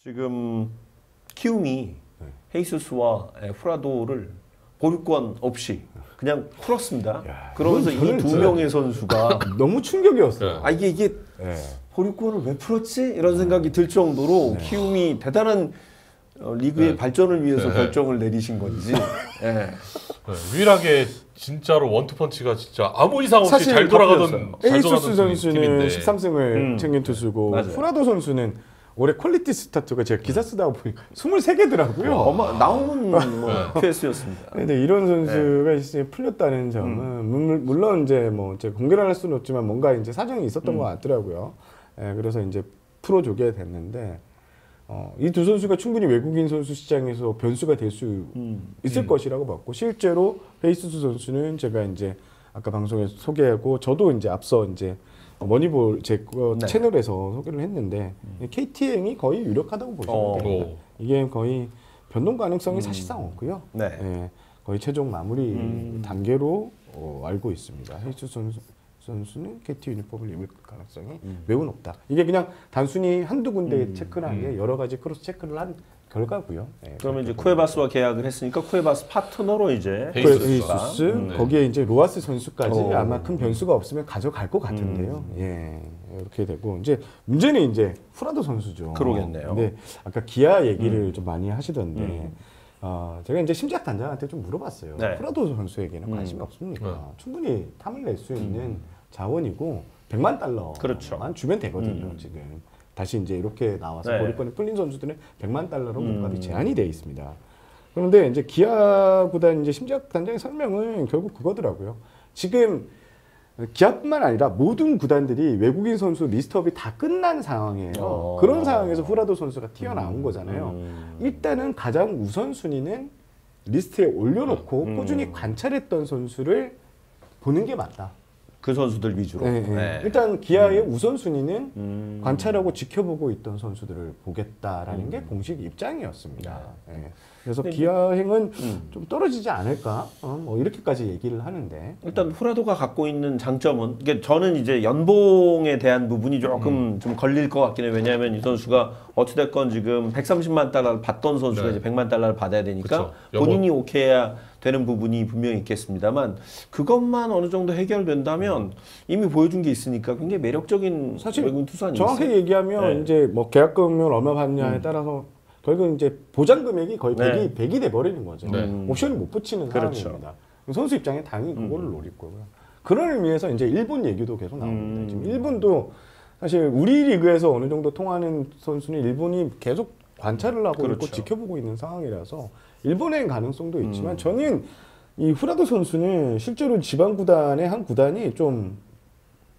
지금 키움이 헤이수스와 후라도를 보유권 없이 그냥 풀었습니다. 야, 그러면서 이 이건 두 저는 명의 선수가 너무 충격이었어요. 아 이게 네. 보유권을 왜 풀었지? 이런 생각이 들 정도로 키움이 대단한 리그의 발전을 위해서 결정을 내리신 건지. 네. 유일하게 진짜로 원투펀치가 진짜 아무 이상 없이 사실 잘 돌아가던 에이수스 선수는 팀인데. 13승을 챙긴 투수고 맞아요. 후라도 선수는 올해 퀄리티 스타트가 제가 기사 쓰다 보니까 23개더라고요. 나오는 케이스였습니다. 근데 이런 선수가 이제 풀렸다는 점은 물론 이제 뭐 제가 공개를 할 수는 없지만 뭔가 이제 사정이 있었던 것 같더라고요. 예, 그래서 이제 풀어주게 됐는데 이 두 선수가 충분히 외국인 선수 시장에서 변수가 될 수 있을 것이라고 봤고 실제로 헤이수스 선수는 제가 이제 아까 방송에서 소개하고 저도 이제 앞서 이제 머니볼 제 채널에서 소개를 했는데 KT행이 거의 유력하다고 보시면 됩니다. 이게 거의 변동 가능성이 사실상 없고요. 네. 예, 거의 최종 마무리 단계로 알고 있습니다. 헤이수스 선수는 KT 유니폼을 입을 가능성이 매우 높다. 이게 그냥 단순히 한두 군데 체크를 한 게 여러 가지 크로스 체크를 한 결과고요. 예, 그러면 이제 쿠에바스와 계약을 했으니까 쿠에바스 파트너로 이제 헤이수스 거기에 이제 로하스 선수까지 아마 큰 변수가 없으면 가져갈 것 같은데요. 예, 이렇게 되고 이제 문제는 이제 후라도 선수죠. 그러겠네요. 근데 아까 기아 얘기를 좀 많이 하시던데 제가 이제 심지학 단장한테 좀 물어봤어요. 네. 후라도 선수에게는 관심이 없습니까? 충분히 탐을 낼 수 있는 자원이고 100만 달러만 그렇죠. 주면 되거든요. 지금 다시 이제 이렇게 나와서 네. 보리권이 풀린 선수들은 100만 달러로 몸값이 제한이 돼 있습니다. 그런데 이제 기아 구단 이제 심지학 단장의 설명은 결국 그거더라고요. 지금 기아뿐만 아니라 모든 구단들이 외국인 선수 리스트업이 다 끝난 상황이에요. 그런 상황에서 후라도 선수가 튀어나온 거잖아요. 일단은 가장 우선순위는 리스트에 올려놓고 꾸준히 관찰했던 선수를 보는 게 맞다. 그 선수들 위주로. 네, 네. 네. 일단 기아의 우선순위는 관찰하고 지켜보고 있던 선수들을 보겠다라는 게 공식 입장이었습니다. 네. 그래서 기아행은 좀 떨어지지 않을까? 뭐 이렇게까지 얘기를 하는데 일단 후라도가 갖고 있는 장점은 이게 저는 이제 연봉에 대한 부분이 조금 좀 걸릴 것 같긴 해요. 왜냐하면 이 선수가 어찌됐건 지금 130만 달러를 받던 선수가 이제 100만 달러를 받아야 되니까 그쵸. 본인이 오케이해야 되는 부분이 분명히 있겠습니다만 그것만 어느 정도 해결된다면 이미 보여준 게 있으니까 굉장히 매력적인 사실 외국인 투수 아니겠어요? 정확하게 얘기하면 이제 뭐 계약금을 얼마 받냐에 따라서 결국 이제 보장 금액이 거의 100이 돼 버리는 거죠. 옵션을 못 붙이는 상황입니다. 선수 입장에 당연히 그거를 노릴 거고요. 그런 의미에서 이제 일본 얘기도 계속 나옵니다. 지금 일본도 사실 우리 리그에서 어느 정도 통하는 선수는 일본이 계속 관찰을 하고 있고 지켜보고 있는 상황이라서 일본행 가능성도 있지만 저는 이 후라도 선수는 실제로 지방 구단의 한 구단이 좀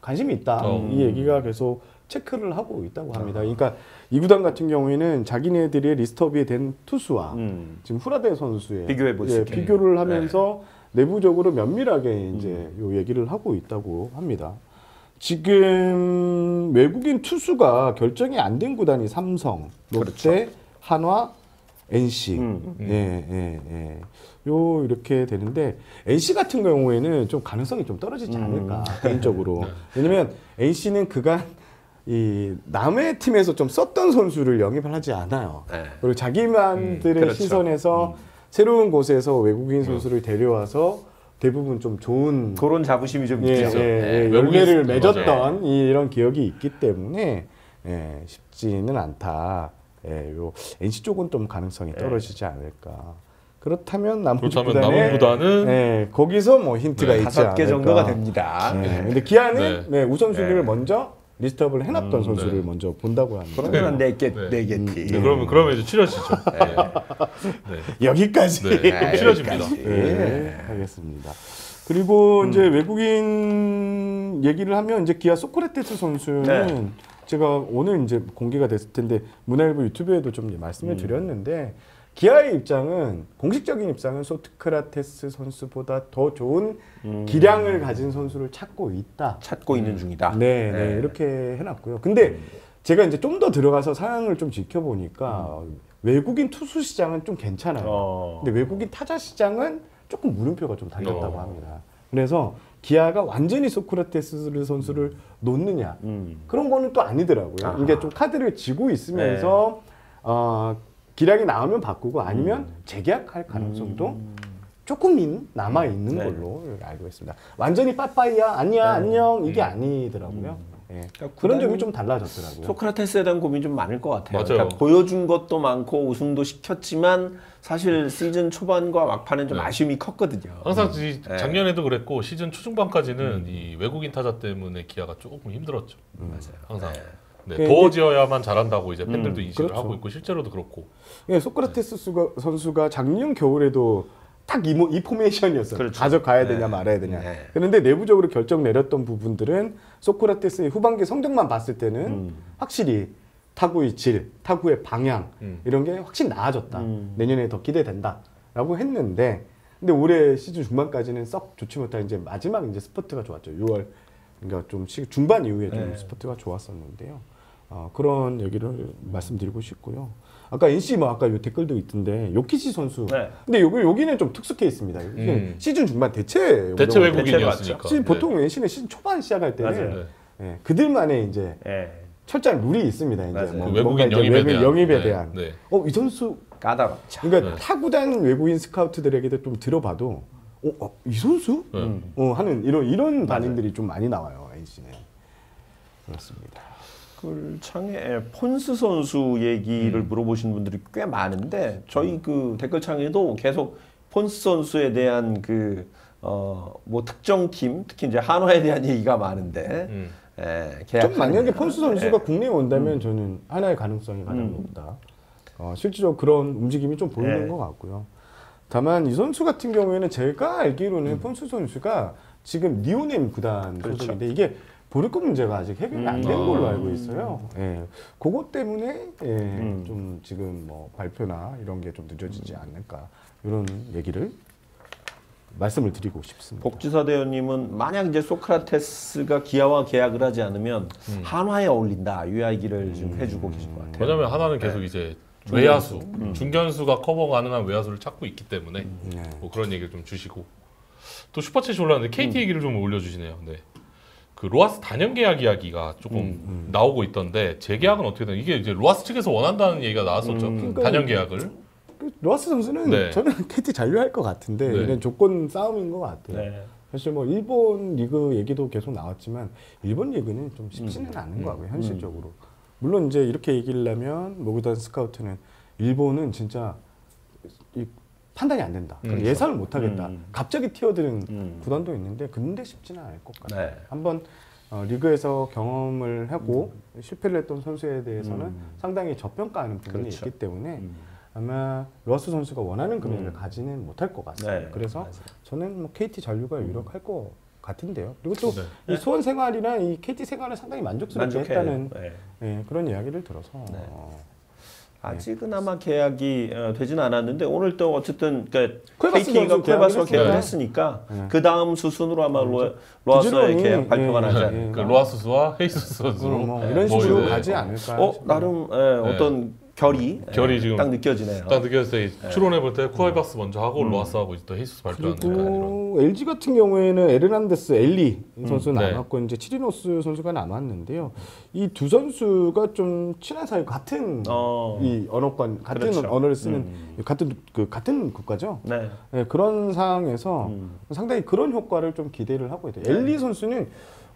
관심이 있다. 이 얘기가 계속 체크를 하고 있다고 합니다. 그러니까 이 구단 같은 경우에는 자기네들의 리스트업이 된 투수와 지금 후라데 선수의 비교해 볼 수 있게 비교를 하면서 내부적으로 면밀하게 이제 요 얘기를 하고 있다고 합니다. 지금 외국인 투수가 결정이 안 된 구단이 삼성, 롯데, 한화, NC. 요 이렇게 되는데 NC 같은 경우에는 좀 가능성이 좀 떨어지지 않을까 개인적으로. 왜냐면 NC는 그간 이 남의 팀에서 좀 썼던 선수를 영입을 하지 않아요. 그리고 자기만들의 시선에서 새로운 곳에서 외국인 선수를 데려와서 대부분 좀 좋은 그런 자부심이 좀 있죠. 열매를 맺었던 이런 기억이 있기 때문에 쉽지는 않다. 요 NC 쪽은 좀 가능성이 떨어지지 않을까. 그렇다면 남은 구단은 거기서 뭐 힌트가 있지 않을까. 5개 정도가 됩니다. 근데 기아는 우선순위를 먼저 리스트업을 해놨던 선수를 먼저 본다고 합니다. 그러면 4개 팀. 그러면 이제 치러지죠. 여기까지. 치러집니다. 하겠습니다. 그리고 이제 외국인 얘기를 하면 이제 기아 소크라테스 선수는 제가 오늘 이제 공개가 됐을 텐데 문화일보 유튜브에도 좀 말씀을 드렸는데 기아의 입장은 공식적인 입장은 소크라테스 선수보다 더 좋은 기량을 가진 선수를 찾고 있다. 찾고 있는 중이다. 네, 이렇게 해놨고요. 근데 제가 이제 좀 더 들어가서 상황을 좀 지켜보니까 외국인 투수 시장은 좀 괜찮아요. 근데 외국인 타자 시장은 조금 물음표가 좀 달렸다고 합니다. 그래서 기아가 완전히 소크라테스 선수를 놓느냐 그런 거는 또 아니더라고요. 이게 좀 카드를 쥐고 있으면서 기량이 나오면 바꾸고 아니면 재계약할 가능성도 조금 남아 있는 걸로 알고 있습니다. 완전히 빠빠이야 아니야 안녕 이게 아니더라고요. 그러니까 그런 점이 좀 달라졌더라고요. 소크라테스에 대한 고민이 좀 많을 것 같아요. 맞아요. 그러니까 보여준 것도 많고 우승도 시켰지만 사실 시즌 초반과 막판은 좀 아쉬움이 컸거든요. 항상 작년에도 그랬고 시즌 초중반까지는 이 외국인 타자 때문에 기아가 조금 힘들었죠. 맞아요. 항상. 네, 그 도어지어야만 잘한다고 이제 팬들도 인식을 그렇죠. 하고 있고 실제로도 그렇고. 소크라테스 선수가 작년 겨울에도 딱 이 포메이션이었어요. 그렇죠. 가져가야 되냐 말아야 되냐. 그런데 내부적으로 결정 내렸던 부분들은 소크라테스의 후반기 성적만 봤을 때는 확실히 타구의 질, 타구의 방향 이런 게 확실히 나아졌다. 내년에 더 기대된다라고 했는데 근데 올해 시즌 중반까지는 썩 좋지 못한 이제 마지막 이제 스퍼트가 좋았죠. 6월 그러니까 좀 중반 이후에 좀 스퍼트가 좋았었는데요. 그런 얘기를 말씀드리고 싶고요. 아까 NC 아까 요 댓글도 있던데 요키시 선수. 근데 여기는 좀 특수 케이스입니다. 시즌 중반 대체 외국인이었으니까. 보통 NC는 시즌 초반 시작할 때는 그들만의 이제 철저한 룰이 있습니다. 이제 뭐 외국인 영입에 대한. 이 선수 까다롭죠. 그러니까 타구단 외국인 스카우트들에게도 좀 들어봐도 이 선수? 하는 이런 반응들이 좀 많이 나와요. NC는 그렇습니다. 댓글창에 폰스 선수 얘기를 물어보신 분들이 꽤 많은데 저희 그 댓글창에도 계속 폰스 선수에 대한 뭐 특정 팀 특히 이제 한화에 대한 얘기가 많은데 좀 만약에 폰스 선수가 국내에 온다면 저는 하나의 가능성이 가장 높다. 실제로 그런 움직임이 좀 보이는 것 같고요. 다만 이 선수 같은 경우에는 제가 알기로는 폰스 선수가 지금 니오넴 구단 소속인데 이게 보류급 문제가 아직 해결이 안 된 걸로 알고 있어요. 그것 때문에 좀 지금 뭐 발표나 이런 게 좀 늦어지지 않을까 이런 얘기를 말씀을 드리고 싶습니다. 복지사 대원님은 만약 이제 소크라테스가 기아와 계약을 하지 않으면 한화에 어울린다 이 이야기를 지금 해주고 계신 것 같아요. 왜냐하면 하나는 계속 이제 외야수, 중견수가 커버 가능한 외야수를 찾고 있기 때문에 뭐 그런 얘기를 좀 주시고 또 슈퍼챗이 올라왔는데 KT 얘기를 좀 올려주시네요. 네. 그 로하스 단연 계약 이야기가 조금 나오고 있던데 재계약은 어떻게 되나? 이게 이제 로하스 측에서 원한다는 얘기가 나왔었죠. 단연 계약을. 로하스 선수는 저는 KT 잔류할 것 같은데 이런 조건 싸움인 것 같아요. 사실 뭐 일본 리그 얘기도 계속 나왔지만 일본 리그는 좀 쉽지는 않은 것 같고요. 현실적으로. 물론 이제 이렇게 얘기를 하면 모구단 스카우트는 일본은 진짜 판단이 안 된다. 예상을 못 하겠다. 갑자기 튀어드는 구단도 있는데 근데 쉽지는 않을 것 같아요. 한번 리그에서 경험을 하고 실패를 했던 선수에 대해서는 상당히 저평가하는 부분이 있기 때문에 아마 로하스 선수가 원하는 금액을 가지는 못할 것 같습니다. 그래서 저는 뭐 KT 잔류가 유력할 것 같은데요. 그리고 또 이 수원 생활이나 이 KT 생활을 상당히 만족스럽게 했다는 그런 이야기를 들어서 아직은 아마 계약이 되진 않았는데 오늘 또 어쨌든 KT가 쿠에바스와 계약을 했으니까 그 다음 수순으로 아마 로하스의 계약 발표가 나지 않을까. 그 로하스와 헤이스스 선수로 이런 식으로 가지 않을까. 나름 어떤 결이 지금 딱 느껴지네요. 딱 느껴졌어요. 추론해볼 때 쿠에바스 먼저 하고 로하스하고 또 헤이스스 발표하는 그리고 LG 같은 경우에는 에르난데스 엘리 선수 남았고 이제 치리노스 선수가 남았는데요. 이 두 선수가 좀 친한 사이 같은 이 언어권 같은 언어를 쓰는 같은 국가죠. 그런 상황에서 상당히 그런 효과를 좀 기대를 하고 있대요. 엘리 선수는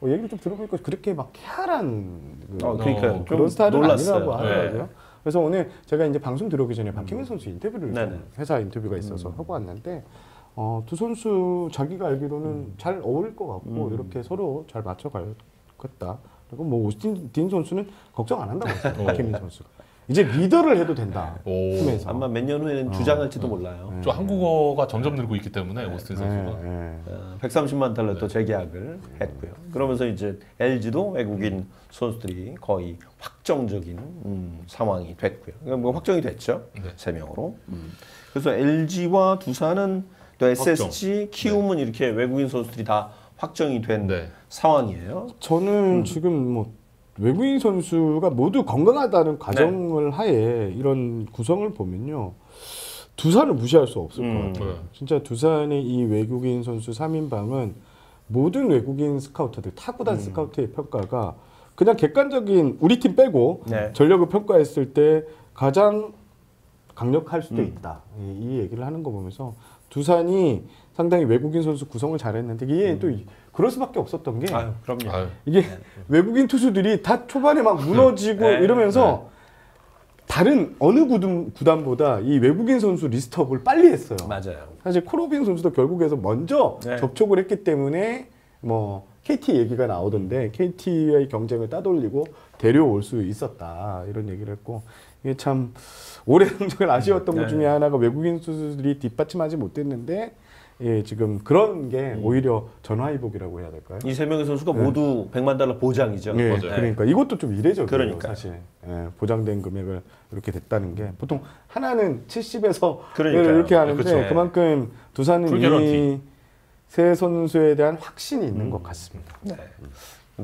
얘기를 좀 들어보니까 그렇게 막 쾌활한 그런 스타일은 아니라고 하더라고요. 그래서 오늘 제가 이제 방송 들어오기 전에 박희민 선수 인터뷰를 회사 인터뷰가 있어서 하고 왔는데 두 선수 자기가 알기로는 잘 어울릴 것 같고 이렇게 서로 잘 맞춰가겠다. 그리고 뭐 오스틴 딘 선수는 걱정 안 한다고 했어요. 박희민 선수가. 이제 리더를 해도 된다. 하면서. 아마 몇 년 후에는 주장할지도 몰라요. 좀 한국어가 점점 늘고 있기 때문에 오스틴 선수가 130만 달러 또 재계약을 했고요. 그러면서 이제 LG도 외국인 선수들이 거의 확정적인 상황이 됐고요. 그러니까 뭐 확정이 됐죠. 3명으로. 그래서 LG와 두산은 또 SSG, 키움은 이렇게 외국인 선수들이 다 확정이 된 상황이에요. 저는 지금 뭐 외국인 선수가 모두 건강하다는 가정을 하에 이런 구성을 보면요. 두산을 무시할 수 없을 것 같아요. 진짜 두산의 이 외국인 선수 3인방은 모든 외국인 스카우터들, 타구단 스카우트의 평가가 그냥 객관적인 우리 팀 빼고 전력을 평가했을 때 가장 강력할 수도 있다. 이 얘기를 하는 거 보면서 두산이 상당히 외국인 선수 구성을 잘했는데 이게 또 그럴 수밖에 없었던 게 아유, 그럼요. 이게 외국인 투수들이 다 초반에 막 무너지고 네. 이러면서 다른 어느 구단보다 이 외국인 선수 리스트업을 빨리 했어요. 맞아요. 사실 코로빈 선수도 결국에서 먼저 네. 접촉을 했기 때문에 뭐 KT 얘기가 나오던데 KT의 경쟁을 따돌리고 데려올 수 있었다 이런 얘기를 했고 이게 참 올해 성적을 아쉬웠던 것 중에 하나가 외국인 선수들이 뒷받침하지 못했는데 예, 지금 그런 게 오히려 전화위복이라고 해야 될까요? 이 세 명의 선수가 모두 100만 달러 보장이죠. 예, 맞아요. 그러니까 이것도 좀 이례적이에요. 그러니까요. 사실 예, 보장된 금액을 이렇게 됐다는 게 보통 하나는 70에서 그러니까요. 이렇게 하는데 그쵸. 그만큼 두산은 풀게런티. 이 세 선수에 대한 확신이 있는 것 같습니다. 네.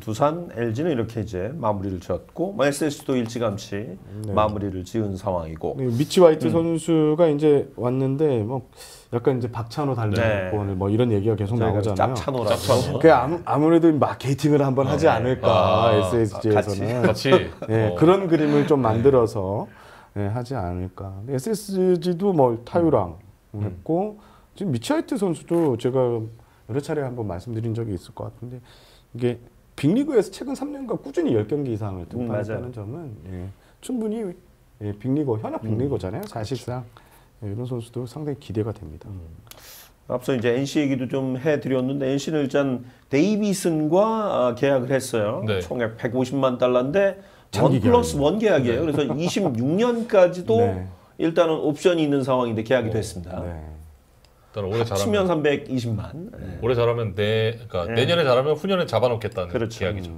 두산, LG는 이렇게 이제 마무리를 지었고 SSG도 일찌감치 마무리를 지은 상황이고 네, 미치 화이트 선수가 이제 왔는데 뭐 약간 이제 박찬호 달래고 뭐 이런 얘기가 계속 나오잖아요. 짭찬호라고. 그 아무래도 마케팅을 한번 하지 않을까 SSG에서는 같이 네, 그런 그림을 좀 만들어서 네, 하지 않을까. SSG도 뭐 타유랑 했고 지금 미치 화이트 선수도 제가 여러 차례 한번 말씀드린 적이 있을 것 같은데 이게 빅리그에서 최근 3년간 꾸준히 10경기 이상을 등판했다는 점은 예, 충분히 예, 빅리그 현역 빅리그잖아요. 사실상 예, 이런 선수도 상당히 기대가 됩니다. 앞서 이제 NC 얘기도 좀 해드렸는데 NC는 일단 데이비슨과 계약을 했어요. 네. 총액 150만 달러인데 장기 1+1 계약이에요. 그래서 26년까지도 네. 일단은 옵션이 있는 상황인데 계약이 됐습니다. 네. 일단 올해 합치면 잘하면 320만. 네. 올해 잘하면 그러니까 내년에 잘하면 후년에 잡아놓겠다는 그렇죠. 계약이죠.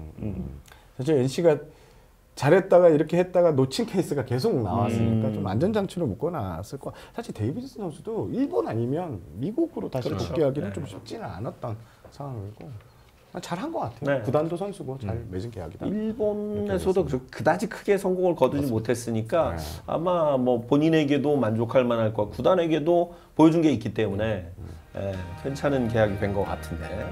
사실 NC가 잘했다가 이렇게 했다가 놓친 케이스가 계속 나왔으니까 좀 안전장치를 묶어놨을 거. 사실 데이비스 선수도 일본 아니면 미국으로 다시 그렇죠. 복귀하기는 좀 쉽지는 않았던 상황이고 잘한 것 같아요. 네. 구단도 선수고 잘 맺은 계약이다. 일본에서도 그다지 크게 성공을 거두지 못했으니까 네. 아마 뭐 본인에게도 만족할 만할 거, 구단에게도 보여준 게 있기 때문에 괜찮은 계약이 된 것 같은데.